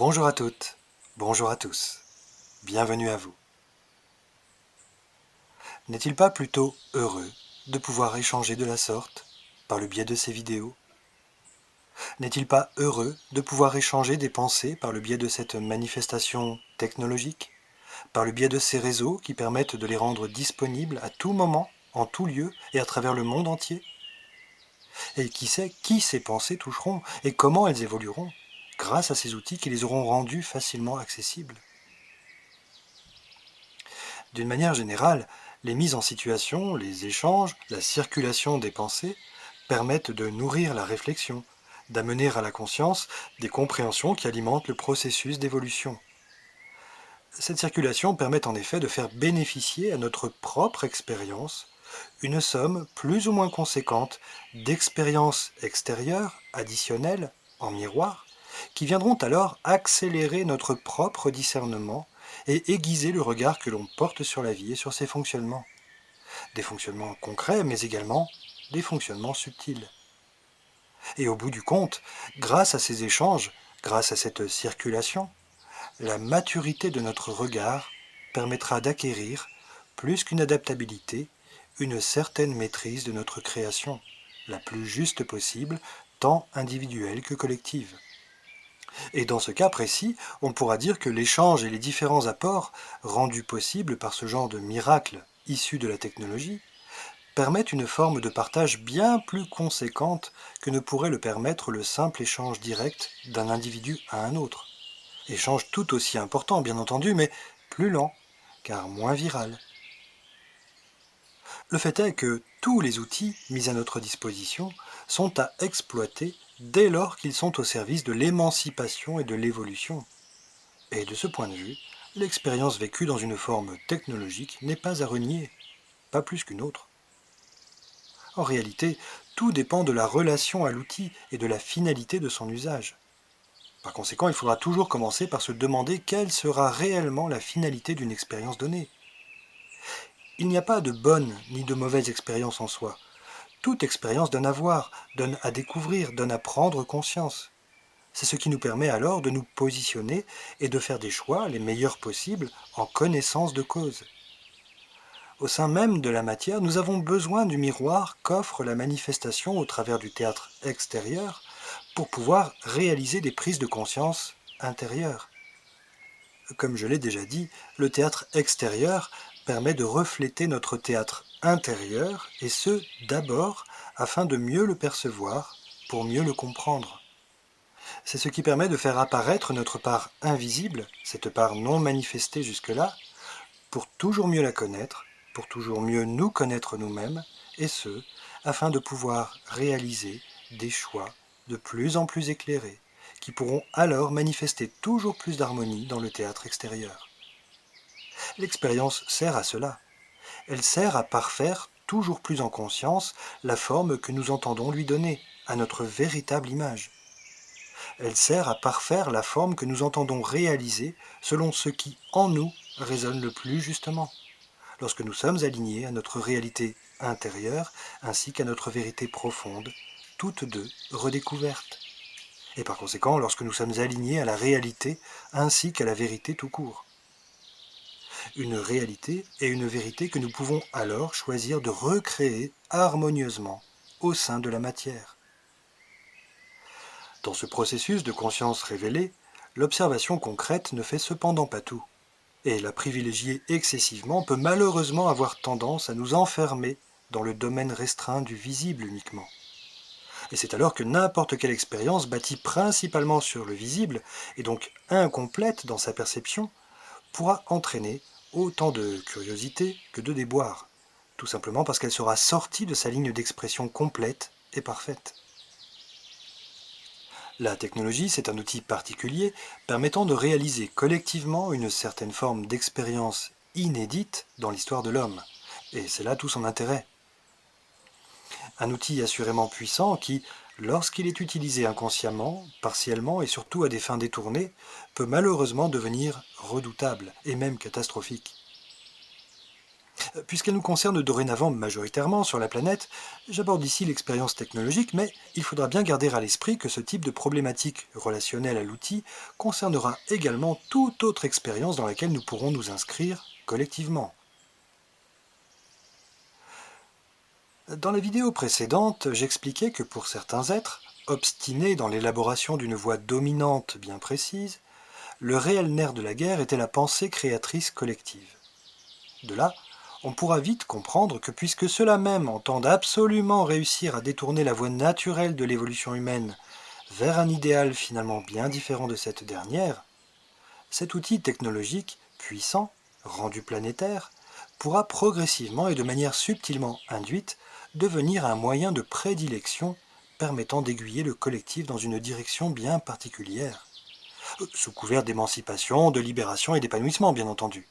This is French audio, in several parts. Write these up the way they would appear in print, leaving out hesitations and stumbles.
Bonjour à toutes, bonjour à tous, bienvenue à vous. N'est-il pas plutôt heureux de pouvoir échanger de la sorte, par le biais de ces vidéos? N'est-il pas heureux de pouvoir échanger des pensées par le biais de cette manifestation technologique, par le biais de ces réseaux qui permettent de les rendre disponibles à tout moment, en tout lieu et à travers le monde entier? Et qui sait qui ces pensées toucheront et comment elles évolueront, grâce à ces outils qui les auront rendues facilement accessibles? D'une manière générale, les mises en situation, les échanges, la circulation des pensées permettent de nourrir la réflexion, d'amener à la conscience des compréhensions qui alimentent le processus d'évolution. Cette circulation permet en effet de faire bénéficier à notre propre expérience une somme plus ou moins conséquente d'expériences extérieures, additionnelles, en miroir, qui viendront alors accélérer notre propre discernement et aiguiser le regard que l'on porte sur la vie et sur ses fonctionnements. Des fonctionnements concrets, mais également des fonctionnements subtils. Et au bout du compte, grâce à ces échanges, grâce à cette circulation, la maturité de notre regard permettra d'acquérir, plus qu'une adaptabilité, une certaine maîtrise de notre création, la plus juste possible, tant individuelle que collective. Et dans ce cas précis, on pourra dire que l'échange et les différents apports rendus possibles par ce genre de miracle issu de la technologie permettent une forme de partage bien plus conséquente que ne pourrait le permettre le simple échange direct d'un individu à un autre. Échange tout aussi important, bien entendu, mais plus lent, car moins viral. Le fait est que tous les outils mis à notre disposition sont à exploiter dès lors qu'ils sont au service de l'émancipation et de l'évolution. Et de ce point de vue, l'expérience vécue dans une forme technologique n'est pas à renier, pas plus qu'une autre. En réalité, tout dépend de la relation à l'outil et de la finalité de son usage. Par conséquent, il faudra toujours commencer par se demander quelle sera réellement la finalité d'une expérience donnée. Il n'y a pas de bonne ni de mauvaise expérience en soi. Toute expérience donne à voir, donne à découvrir, donne à prendre conscience. C'est ce qui nous permet alors de nous positionner et de faire des choix les meilleurs possibles en connaissance de cause. Au sein même de la matière, nous avons besoin du miroir qu'offre la manifestation au travers du théâtre extérieur pour pouvoir réaliser des prises de conscience intérieures. Comme je l'ai déjà dit, le théâtre extérieur permet de refléter notre théâtre intérieur, et ce, d'abord, afin de mieux le percevoir, pour mieux le comprendre. C'est ce qui permet de faire apparaître notre part invisible, cette part non manifestée jusque-là, pour toujours mieux la connaître, pour toujours mieux nous connaître nous-mêmes, et ce, afin de pouvoir réaliser des choix de plus en plus éclairés, qui pourront alors manifester toujours plus d'harmonie dans le théâtre extérieur. L'expérience sert à cela. Elle sert à parfaire toujours plus en conscience la forme que nous entendons lui donner, à notre véritable image. Elle sert à parfaire la forme que nous entendons réaliser selon ce qui, en nous, résonne le plus justement, lorsque nous sommes alignés à notre réalité intérieure ainsi qu'à notre vérité profonde, toutes deux redécouvertes. Et par conséquent, lorsque nous sommes alignés à la réalité ainsi qu'à la vérité tout court. Une réalité et une vérité que nous pouvons alors choisir de recréer harmonieusement au sein de la matière. Dans ce processus de conscience révélée, l'observation concrète ne fait cependant pas tout, et la privilégier excessivement peut malheureusement avoir tendance à nous enfermer dans le domaine restreint du visible uniquement. Et c'est alors que n'importe quelle expérience bâtie principalement sur le visible, et donc incomplète dans sa perception, pourra entraîner autant de curiosité que de déboire, tout simplement parce qu'elle sera sortie de sa ligne d'expression complète et parfaite. La technologie, c'est un outil particulier permettant de réaliser collectivement une certaine forme d'expérience inédite dans l'histoire de l'homme, et c'est là tout son intérêt. Un outil assurément puissant qui, lorsqu'il est utilisé inconsciemment, partiellement et surtout à des fins détournées, peut malheureusement devenir redoutable et même catastrophique. Puisqu'elle nous concerne dorénavant majoritairement sur la planète, j'aborde ici l'expérience technologique, mais il faudra bien garder à l'esprit que ce type de problématique relationnelle à l'outil concernera également toute autre expérience dans laquelle nous pourrons nous inscrire collectivement. Dans la vidéo précédente, j'expliquais que pour certains êtres, obstinés dans l'élaboration d'une voie dominante bien précise, le réel nerf de la guerre était la pensée créatrice collective. De là, on pourra vite comprendre que puisque ceux-là même entendent absolument réussir à détourner la voie naturelle de l'évolution humaine vers un idéal finalement bien différent de cette dernière, cet outil technologique puissant, rendu planétaire, pourra progressivement et de manière subtilement induite devenir un moyen de prédilection permettant d'aiguiller le collectif dans une direction bien particulière, sous couvert d'émancipation, de libération et d'épanouissement bien entendu,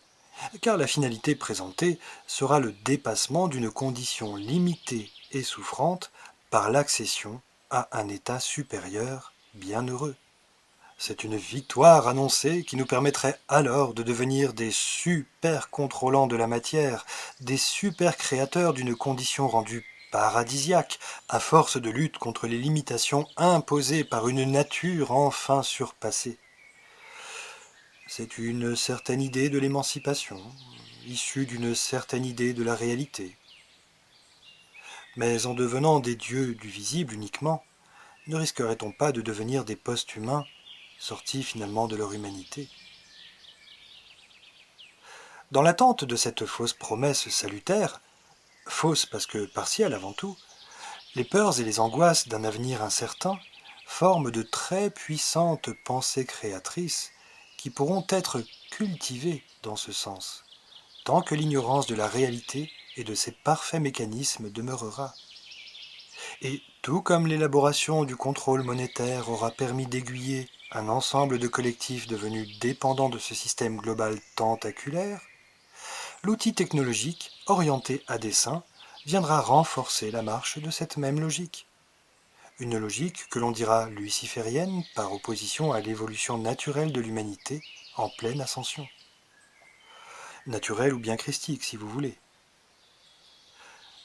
car la finalité présentée sera le dépassement d'une condition limitée et souffrante par l'accession à un état supérieur bienheureux. C'est une victoire annoncée qui nous permettrait alors de devenir des super contrôlants de la matière, des super créateurs d'une condition rendue paradisiaque, à force de lutte contre les limitations imposées par une nature enfin surpassée. C'est une certaine idée de l'émancipation, issue d'une certaine idée de la réalité. Mais en devenant des dieux du visible uniquement, ne risquerait-on pas de devenir des post-humains, sortis finalement de leur humanité? Dans l'attente de cette fausse promesse salutaire, fausse parce que partielle avant tout, les peurs et les angoisses d'un avenir incertain forment de très puissantes pensées créatrices qui pourront être cultivées dans ce sens, tant que l'ignorance de la réalité et de ses parfaits mécanismes demeurera. Et tout comme l'élaboration du contrôle monétaire aura permis d'aiguiller un ensemble de collectifs devenus dépendants de ce système global tentaculaire, l'outil technologique, orienté à dessein, viendra renforcer la marche de cette même logique. Une logique que l'on dira luciférienne par opposition à l'évolution naturelle de l'humanité en pleine ascension. Naturelle ou bien christique si vous voulez.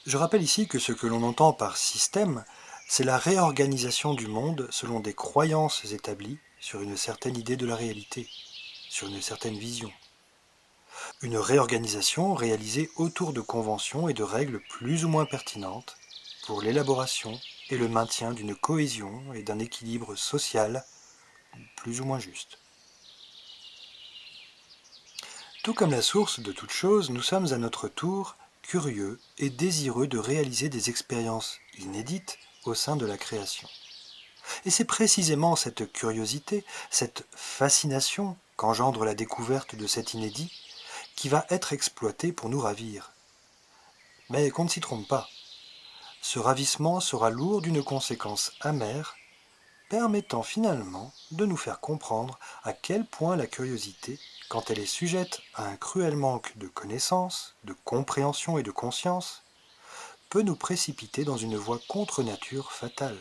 Je rappelle ici que ce que l'on entend par système, c'est la réorganisation du monde selon des croyances établies sur une certaine idée de la réalité, sur une certaine vision. Une réorganisation réalisée autour de conventions et de règles plus ou moins pertinentes pour l'élaboration et le maintien d'une cohésion et d'un équilibre social plus ou moins juste. Tout comme la source de toute chose, nous sommes à notre tour curieux et désireux de réaliser des expériences inédites au sein de la création. Et c'est précisément cette curiosité, cette fascination qu'engendre la découverte de cet inédit qui va être exploitée pour nous ravir. Mais qu'on ne s'y trompe pas, ce ravissement sera lourd d'une conséquence amère, permettant finalement de nous faire comprendre à quel point la curiosité, quand elle est sujette à un cruel manque de connaissance, de compréhension et de conscience, peut nous précipiter dans une voie contre nature fatale.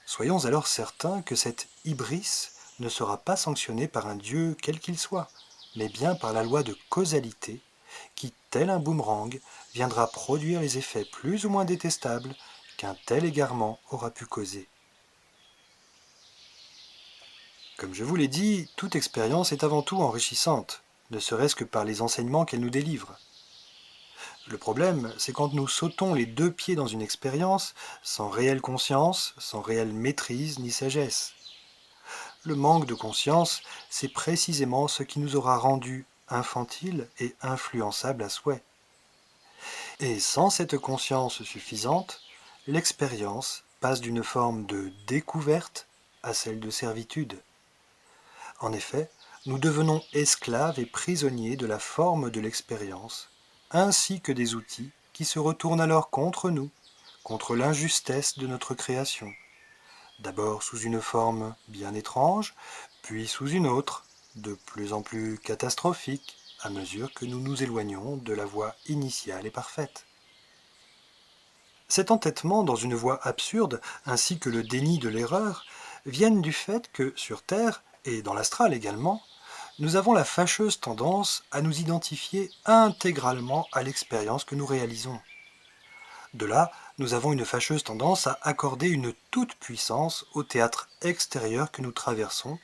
Soyons alors certains que cette hybris ne sera pas sanctionnée par un Dieu quel qu'il soit, mais bien par la loi de causalité qui, tel un boomerang, viendra produire les effets plus ou moins détestables qu'un tel égarement aura pu causer. Comme je vous l'ai dit, toute expérience est avant tout enrichissante, ne serait-ce que par les enseignements qu'elle nous délivre. Le problème, c'est quand nous sautons les deux pieds dans une expérience, sans réelle conscience, sans réelle maîtrise ni sagesse. Le manque de conscience, c'est précisément ce qui nous aura rendus infantiles et influençables à souhait. Et sans cette conscience suffisante, l'expérience passe d'une forme de découverte à celle de servitude. En effet, nous devenons esclaves et prisonniers de la forme de l'expérience, ainsi que des outils qui se retournent alors contre nous, contre l'injustesse de notre création, d'abord sous une forme bien étrange, puis sous une autre, de plus en plus catastrophique, à mesure que nous nous éloignons de la voie initiale et parfaite. Cet entêtement dans une voie absurde, ainsi que le déni de l'erreur, viennent du fait que, sur Terre, et dans l'astral également, nous avons la fâcheuse tendance à nous identifier intégralement à l'expérience que nous réalisons. De là, nous avons une fâcheuse tendance à accorder une toute-puissance au théâtre extérieur que nous traversons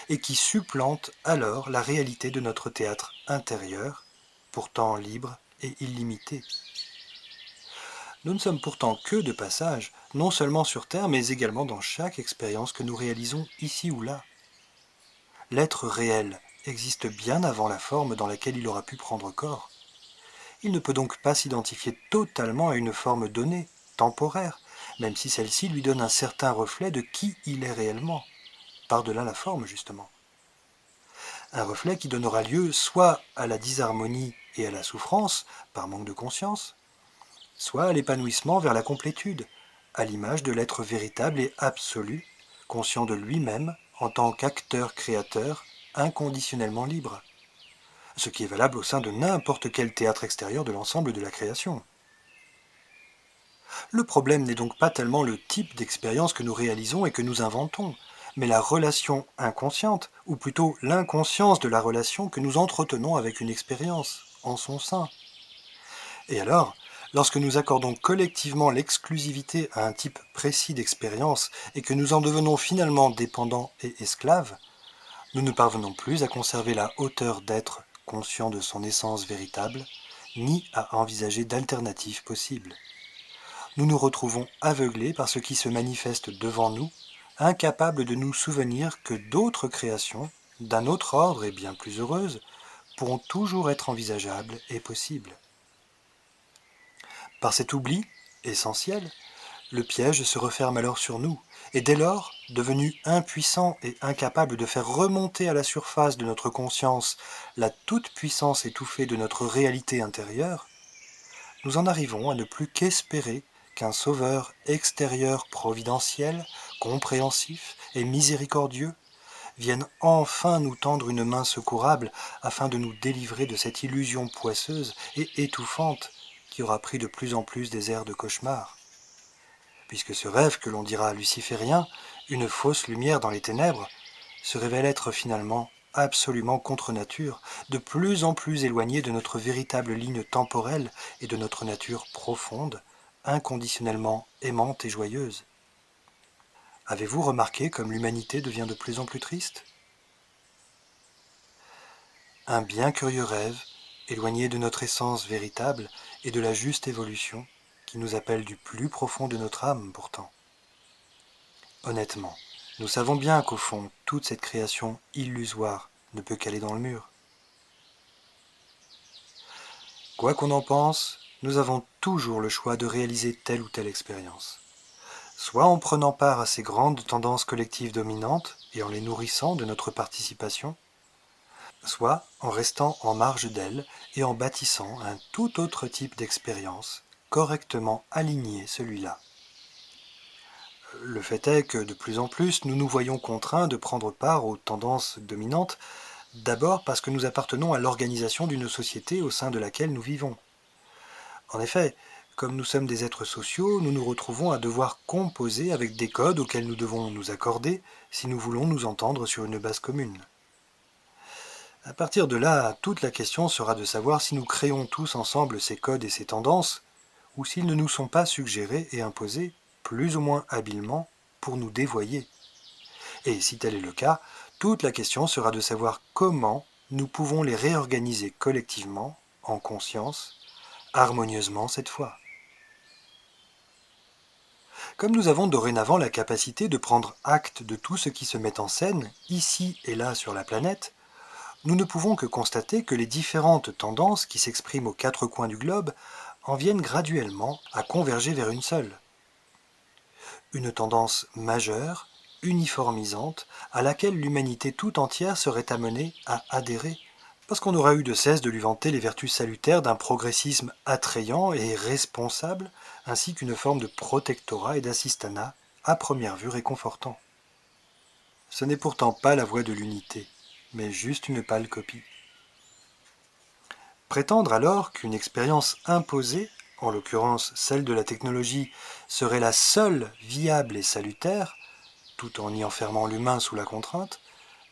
et qui supplante alors la réalité de notre théâtre intérieur, pourtant libre et illimité. Nous ne sommes pourtant que de passage, non seulement sur Terre, mais également dans chaque expérience que nous réalisons ici ou là. L'être réel existe bien avant la forme dans laquelle il aura pu prendre corps. Il ne peut donc pas s'identifier totalement à une forme donnée, temporaire, même si celle-ci lui donne un certain reflet de qui il est réellement, par-delà la forme justement. Un reflet qui donnera lieu soit à la disharmonie et à la souffrance, par manque de conscience, soit à l'épanouissement vers la complétude, à l'image de l'être véritable et absolu, conscient de lui-même en tant qu'acteur-créateur inconditionnellement libre, ce qui est valable au sein de n'importe quel théâtre extérieur de l'ensemble de la création. Le problème n'est donc pas tellement le type d'expérience que nous réalisons et que nous inventons, mais la relation inconsciente, ou plutôt l'inconscience de la relation que nous entretenons avec une expérience, en son sein. Et alors, lorsque nous accordons collectivement l'exclusivité à un type précis d'expérience et que nous en devenons finalement dépendants et esclaves, nous ne parvenons plus à conserver la hauteur d'être conscient de son essence véritable, ni à envisager d'alternatives possibles. Nous nous retrouvons aveuglés par ce qui se manifeste devant nous, incapables de nous souvenir que d'autres créations, d'un autre ordre et bien plus heureuses, pourront toujours être envisageables et possibles. Par cet oubli, essentiel, le piège se referme alors sur nous, et dès lors, devenus impuissants et incapables de faire remonter à la surface de notre conscience la toute-puissance étouffée de notre réalité intérieure, nous en arrivons à ne plus qu'espérer qu'un sauveur extérieur providentiel, compréhensif et miséricordieux vienne enfin nous tendre une main secourable afin de nous délivrer de cette illusion poisseuse et étouffante qui aura pris de plus en plus des airs de cauchemar. Puisque ce rêve que l'on dira luciférien, une fausse lumière dans les ténèbres, se révèle être finalement absolument contre nature, de plus en plus éloigné de notre véritable ligne temporelle et de notre nature profonde, inconditionnellement aimante et joyeuse. Avez-vous remarqué comme l'humanité devient de plus en plus triste? Un bien curieux rêve, éloigné de notre essence véritable et de la juste évolution, qui nous appelle du plus profond de notre âme pourtant. Honnêtement, nous savons bien qu'au fond, toute cette création illusoire ne peut qu'aller dans le mur. Quoi qu'on en pense, nous avons toujours le choix de réaliser telle ou telle expérience. Soit en prenant part à ces grandes tendances collectives dominantes et en les nourrissant de notre participation, soit en restant en marge d'elles et en bâtissant un tout autre type d'expérience, correctement aligné celui-là. Le fait est que de plus en plus, nous nous voyons contraints de prendre part aux tendances dominantes, d'abord parce que nous appartenons à l'organisation d'une société au sein de laquelle nous vivons. En effet, comme nous sommes des êtres sociaux, nous nous retrouvons à devoir composer avec des codes auxquels nous devons nous accorder si nous voulons nous entendre sur une base commune. À partir de là, toute la question sera de savoir si nous créons tous ensemble ces codes et ces tendances, ou s'ils ne nous sont pas suggérés et imposés, plus ou moins habilement, pour nous dévoyer. Et si tel est le cas, toute la question sera de savoir comment nous pouvons les réorganiser collectivement, en conscience, harmonieusement cette fois. Comme nous avons dorénavant la capacité de prendre acte de tout ce qui se met en scène, ici et là sur la planète, nous ne pouvons que constater que les différentes tendances qui s'expriment aux quatre coins du globe en viennent graduellement à converger vers une seule. Une tendance majeure, uniformisante, à laquelle l'humanité tout entière serait amenée à adhérer, parce qu'on n'aura eu de cesse de lui vanter les vertus salutaires d'un progressisme attrayant et responsable, ainsi qu'une forme de protectorat et d'assistanat, à première vue réconfortant. Ce n'est pourtant pas la voie de l'unité, mais juste une pâle copie. Prétendre alors qu'une expérience imposée, en l'occurrence celle de la technologie, serait la seule viable et salutaire, tout en y enfermant l'humain sous la contrainte,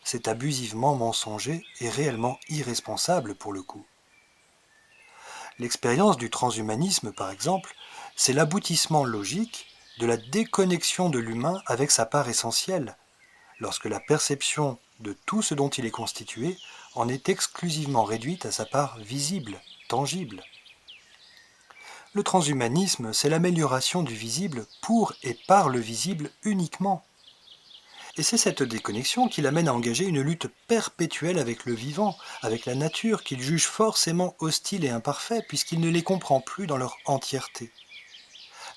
c'est abusivement mensonger et réellement irresponsable pour le coup. L'expérience du transhumanisme, par exemple, c'est l'aboutissement logique de la déconnexion de l'humain avec sa part essentielle, lorsque la perception de tout ce dont il est constitué en est exclusivement réduite à sa part visible, tangible. Le transhumanisme, c'est l'amélioration du visible pour et par le visible uniquement. Et c'est cette déconnexion qui l'amène à engager une lutte perpétuelle avec le vivant, avec la nature, qu'il juge forcément hostile et imparfait, puisqu'il ne les comprend plus dans leur entièreté.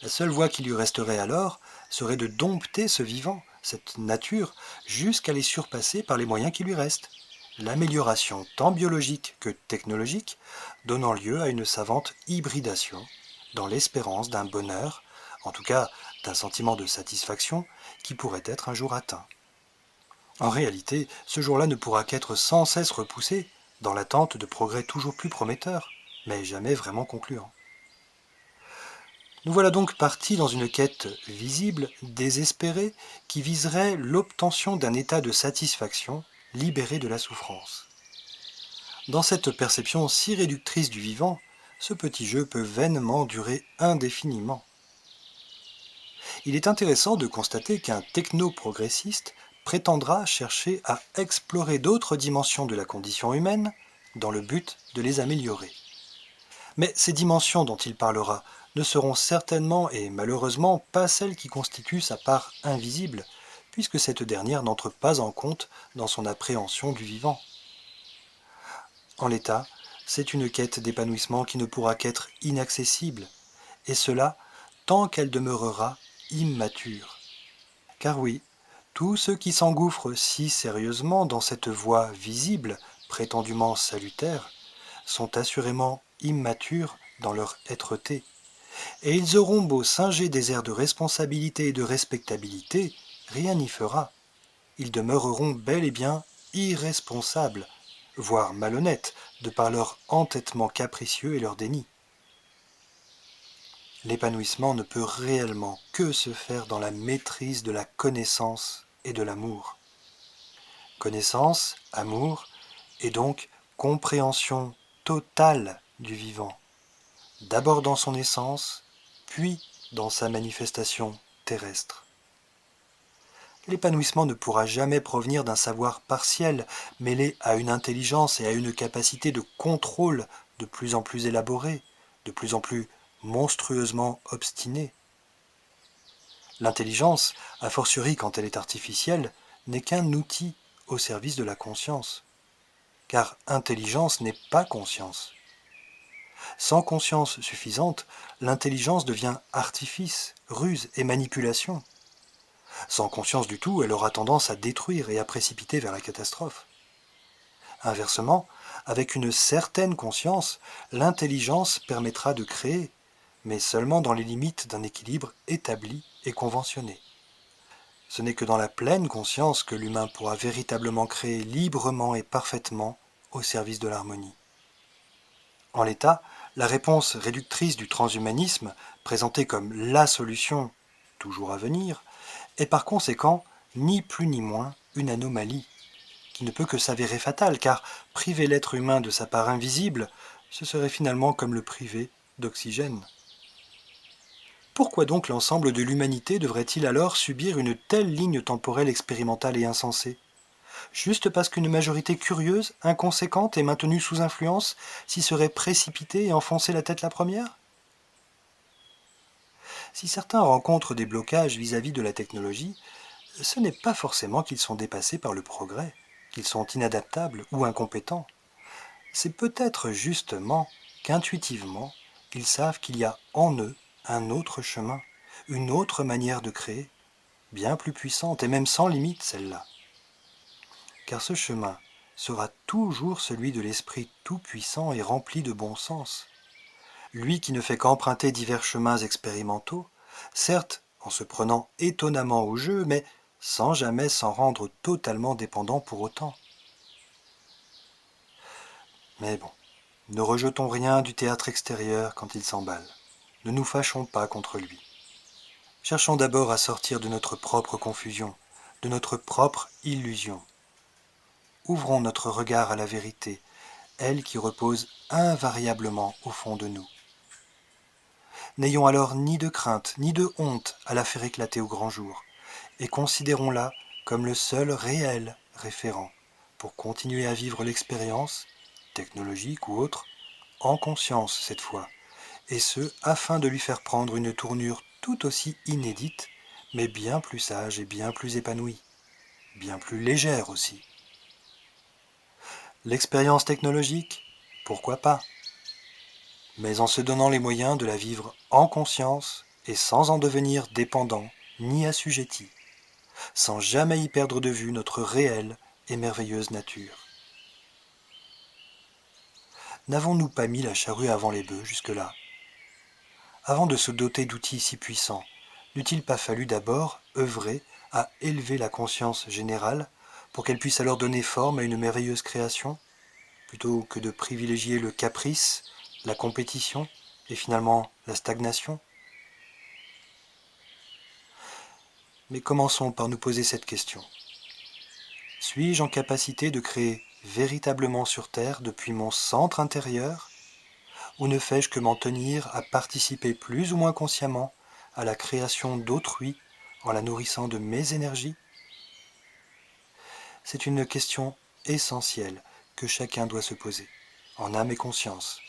La seule voie qui lui resterait alors serait de dompter ce vivant, cette nature, jusqu'à les surpasser par les moyens qui lui restent. L'amélioration tant biologique que technologique, donnant lieu à une savante hybridation, dans l'espérance d'un bonheur, en tout cas d'un sentiment de satisfaction, qui pourrait être un jour atteint. En réalité, ce jour-là ne pourra qu'être sans cesse repoussé, dans l'attente de progrès toujours plus prometteurs, mais jamais vraiment concluants. Nous voilà donc partis dans une quête visible, désespérée, qui viserait l'obtention d'un état de satisfaction, libéré de la souffrance. Dans cette perception si réductrice du vivant, ce petit jeu peut vainement durer indéfiniment. Il est intéressant de constater qu'un techno-progressiste prétendra chercher à explorer d'autres dimensions de la condition humaine dans le but de les améliorer. Mais ces dimensions dont il parlera ne seront certainement et malheureusement pas celles qui constituent sa part invisible, puisque cette dernière n'entre pas en compte dans son appréhension du vivant. En l'état, c'est une quête d'épanouissement qui ne pourra qu'être inaccessible, et cela tant qu'elle demeurera immature. Car oui, tous ceux qui s'engouffrent si sérieusement dans cette voie visible, prétendument salutaire, sont assurément immatures dans leur êtreté, et ils auront beau singer des airs de responsabilité et de respectabilité, rien n'y fera. Ils demeureront bel et bien irresponsables, voire malhonnêtes, de par leur entêtement capricieux et leur déni. L'épanouissement ne peut réellement que se faire dans la maîtrise de la connaissance et de l'amour. Connaissance, amour, et donc compréhension totale du vivant, d'abord dans son essence, puis dans sa manifestation terrestre. L'épanouissement ne pourra jamais provenir d'un savoir partiel, mêlé à une intelligence et à une capacité de contrôle de plus en plus élaborée, de plus en plus monstrueusement obstinée. L'intelligence, a fortiori quand elle est artificielle, n'est qu'un outil au service de la conscience. Car intelligence n'est pas conscience. Sans conscience suffisante, l'intelligence devient artifice, ruse et manipulation. Sans conscience du tout, elle aura tendance à détruire et à précipiter vers la catastrophe. Inversement, avec une certaine conscience, l'intelligence permettra de créer, mais seulement dans les limites d'un équilibre établi et conventionné. Ce n'est que dans la pleine conscience que l'humain pourra véritablement créer librement et parfaitement au service de l'harmonie. En l'état, la réponse réductrice du transhumanisme, présentée comme la solution, toujours à venir, est par conséquent ni plus ni moins une anomalie, qui ne peut que s'avérer fatale, car priver l'être humain de sa part invisible, ce serait finalement comme le priver d'oxygène. Pourquoi donc l'ensemble de l'humanité devrait-il alors subir une telle ligne temporelle expérimentale et insensée? Juste parce qu'une majorité curieuse, inconséquente et maintenue sous influence s'y serait précipitée et enfoncé la tête la première? Si certains rencontrent des blocages vis-à-vis de la technologie, ce n'est pas forcément qu'ils sont dépassés par le progrès, qu'ils sont inadaptables ou incompétents. C'est peut-être justement qu'intuitivement, ils savent qu'il y a en eux un autre chemin, une autre manière de créer, bien plus puissante et même sans limite celle-là. Car ce chemin sera toujours celui de l'Esprit tout-puissant et rempli de bon sens. Lui qui ne fait qu'emprunter divers chemins expérimentaux, certes en se prenant étonnamment au jeu, mais sans jamais s'en rendre totalement dépendant pour autant. Mais bon, ne rejetons rien du théâtre extérieur quand il s'emballe. Ne nous fâchons pas contre lui. Cherchons d'abord à sortir de notre propre confusion, de notre propre illusion. ouvrons notre regard à la vérité, elle qui repose invariablement au fond de nous. N'ayons alors ni de crainte ni de honte à la faire éclater au grand jour, et considérons-la comme le seul réel référent pour continuer à vivre l'expérience, technologique ou autre, en conscience cette fois, et ce afin de lui faire prendre une tournure tout aussi inédite, mais bien plus sage et bien plus épanouie, bien plus légère aussi. L'expérience technologique, pourquoi pas, mais en se donnant les moyens de la vivre en conscience et sans en devenir dépendant ni assujetti, sans jamais y perdre de vue notre réelle et merveilleuse nature. N'avons-nous pas mis la charrue avant les bœufs jusque-là? Avant de se doter d'outils si puissants, n'eût-il pas fallu d'abord œuvrer à élever la conscience générale pour qu'elle puisse alors donner forme à une merveilleuse création, plutôt que de privilégier le caprice, la compétition et finalement la stagnation? Mais commençons par nous poser cette question. Suis-je en capacité de créer véritablement sur Terre depuis mon centre intérieur, ou ne fais-je que m'en tenir à participer plus ou moins consciemment à la création d'autrui en la nourrissant de mes énergies? C'est une question essentielle que chacun doit se poser, en âme et conscience,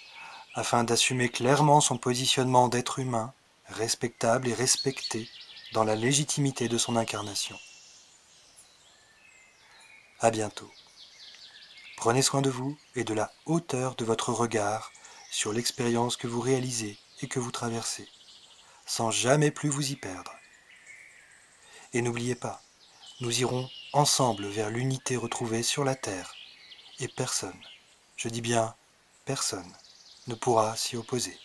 afin d'assumer clairement son positionnement d'être humain, respectable et respecté dans la légitimité de son incarnation. À bientôt. Prenez soin de vous et de la hauteur de votre regard sur l'expérience que vous réalisez et que vous traversez, sans jamais plus vous y perdre. Et n'oubliez pas, nous irons ensemble vers l'unité retrouvée sur la Terre, et personne, je dis bien personne, ne pourra s'y opposer.